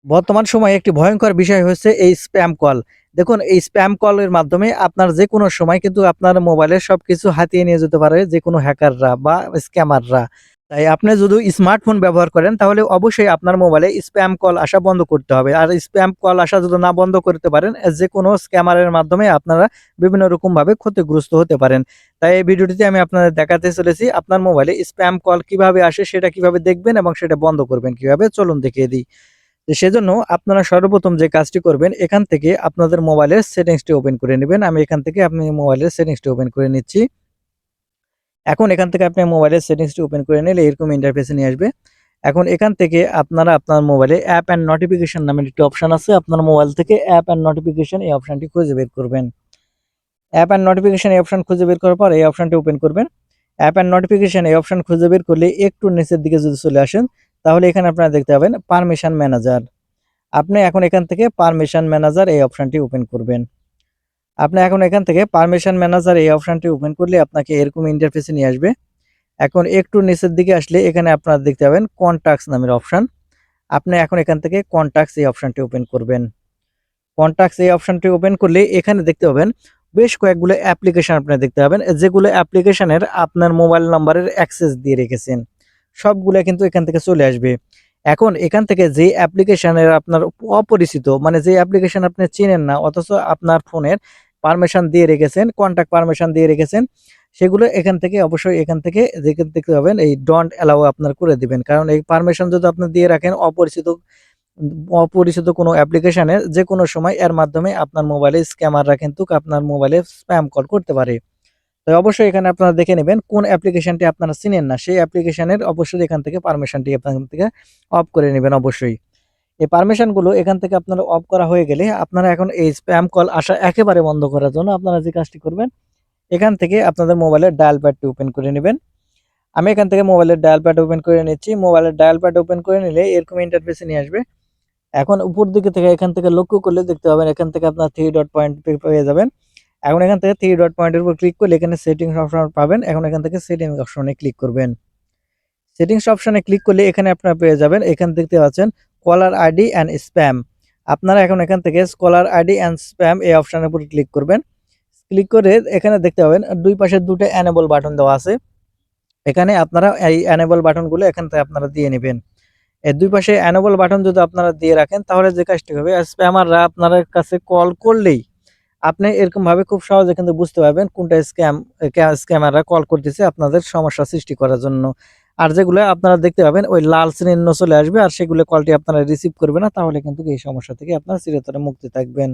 বর্তমান সময়ে একটি ভয়ংকর বিষয় হচ্ছে এই স্প্যাম কল। দেখুন এই স্প্যাম কলের মাধ্যমে আপনার যেকোনো সময় কিন্তু আপনার মোবাইলের সবকিছু হাতিয়ে নিয়ে যেতে পারে যেকোনো হ্যাকাররা বা স্ক্যামাররা। তাই আপনি যদি স্মার্টফোন ব্যবহার করেন তাহলে অবশ্যই আপনার মোবাইলে স্প্যাম কল আসা বন্ধ করতে হবে। আর স্প্যাম কল আসা যদি না বন্ধ করতে পারেন যেকোনো স্ক্যামারের মাধ্যমে আপনারা বিভিন্ন রকমভাবে ক্ষতিগ্রস্ত হতে পারেন। তাই এই ভিডিওটিতে আমি আপনাদের দেখাতে চলেছি আপনার মোবাইলে স্প্যাম কল কিভাবে আসে সেটা কিভাবে দেখবেন এবং সেটা বন্ধ করবেন কিভাবে চলুন দেখিয়ে দিই। তো সেজন্য আপনারা সর্বপ্রথম যে কাজটি করবেন এখান থেকে আপনাদের মোবাইলের সেটিংসটি ওপেন করে নেবেন। আমি এখান থেকে আপনি মোবাইলের সেটিংসটি ওপেন করে নিচ্ছি। এখন এখান থেকে আপনি মোবাইলের সেটিংসটি ওপেন করে নিলে এরকম ইন্টারফেসে নিয়ে আসবে। এখন এখান থেকে আপনারা আপনার মোবাইলে অ্যাপ অ্যান্ড নোটিফিকেশন নামের একটি অপশন আছে। আপনার মোবাইল থেকে অ্যাপ অ্যান্ড নোটিফিকেশন এই অপশনটি খুঁজে বের করবেন। অ্যাপ অ্যান্ড নোটিফিকেশন এই অপশন খুঁজে বের করার পর এই অপশনটি ওপেন করবেন। অ্যাপ অ্যান্ড নোটিফিকেশন এই অপশন খুঁজে বের করলে একটু নিচের দিকে যদি চলে আসেন তাহলে এখানে আপনারা দেখতে পাবেন পারমিশন ম্যানেজার। আপনি এখন এখান থেকে পারমিশন ম্যানেজার এই অপশনটি ওপেন করবেন। আপনি এখন এখান থেকে পারমিশন ম্যানেজার এই অপশনটি ওপেন করলে আপনাকে এরকম ইন্টারফেসে নিয়ে আসবে। এখন একটু নিচের দিকে আসলে এখানে আপনারা দেখতে পাবেন কনট্যাক্টস নামের অপশন। আপনি এখন এখান থেকে কনট্যাক্টস এই অপশনটি ওপেন করবেন। কনট্যাক্টস এই অপশনটি ওপেন করলে এখানে দেখতে পাবেন বেশ কয়েকগুলো অ্যাপ্লিকেশন আপনি দেখতে পাবেন যেগুলো অ্যাপ্লিকেশনের আপনার মোবাইল নাম্বারের অ্যাক্সেস দিয়ে রেখেছেন। সবগুলা কিন্তু এখান থেকে চলে আসবে। এখন এখান থেকে যে অ্যাপ্লিকেশনের আপনার অপরিচিত মানে যে অ্যাপ্লিকেশন আপনি চেনেন না অথচ আপনার ফোনের পারমিশন দিয়ে রেখেছেন, কন্টাক্ট পারমিশন দিয়ে রেখেছেন, সেগুলো এখান থেকে অবশ্যই এখান থেকে দেখতে পাবেন এই ডোন্ট অ্যালাউ আপনার করে দিবেন। কারণ এই পারমিশন যদি আপনি দিয়ে রাখেন অপরিচিত কোনো অ্যাপ্লিকেশনে যেকোনো সময় এর মাধ্যমে আপনার মোবাইলে স্ক্যামাররা কিন্তু আপনার মোবাইলে স্প্যাম কল করতে পারে। তো অবশ্যই এখানে আপনারা দেখে নেবেন কোন অ্যাপ্লিকেশনটি আপনারা চিনেন না সেই অ্যাপ্লিকেশনের অবশ্যই এখান থেকে পারমিশনটি এখান থেকে অফ করে নেবেন অবশ্যই। এই পারমিশনগুলো এখান থেকে আপনারা অফ করা হয়ে গেলে আপনারা এখন এই স্প্যাম কল আসা একেবারে বন্ধ করার জন্য আপনারা যে কাজটি করবেন এখান থেকে আপনাদের মোবাইলের ডায়াল প্যাডটি ওপেন করে নেবেন। আমি এখান থেকে মোবাইলের ডায়াল প্যাড ওপেন করে নিচ্ছি। মোবাইলের ডায়াল প্যাড ওপেন করে নিলে এরকম ইন্টারফেসে নিয়ে আসবে। এখন উপর দিকে থেকে এখান থেকে লক্ষ্য করলে দেখতে পাবেন এখান থেকে আপনার 3 ডট পয়েন্ট পেয়ে যাবেন। এখন এখান থেকে 3 ডট পয়েন্টের উপর ক্লিক করলে এখানে সেটিংস অপশন পাবেন। এখন এখান থেকে সেটিংস অপশনে ক্লিক করবেন। সেটিংস অপশনে ক্লিক করলে এখানে আপনারা পেয়ে যাবেন এখান দেখতে পাচ্ছেন কলার আইডি অ্যান্ড স্প্যাম। আপনারা এখন এখান থেকে কলার আইডি অ্যান্ড স্প্যাম এই অপশনের উপর ক্লিক করবেন। ক্লিক করে এখানে দেখতে পাবেন দুই পাশে দুটো এনেবল বাটন দেওয়া আছে। এখানে আপনারা এই এনেবল বাটনগুলো এখান থেকে আপনারা দিয়ে নেবেন। এর দুই পাশে এনেবল বাটন যদি আপনারা দিয়ে রাখেন তাহলে যে কাজটি হবে স্প্যামাররা আপনার কাছে কল করলেই আপনি এরকমভাবে খুব সহজে কিন্তু বুঝতে পারবেন কোনটা স্ক্যামাররা কল করতেছে আপনাদের সমস্যা সৃষ্টি করার জন্য। আর যেগুলো আপনারা দেখতে পাবেন ওই লাল চিহ্ন চলে আসবে আর সেগুলো কলটি আপনারা রিসিভ করবে না তাহলে কিন্তু এই সমস্যা থেকে আপনারা চিরতরে মুক্তি থাকবেন।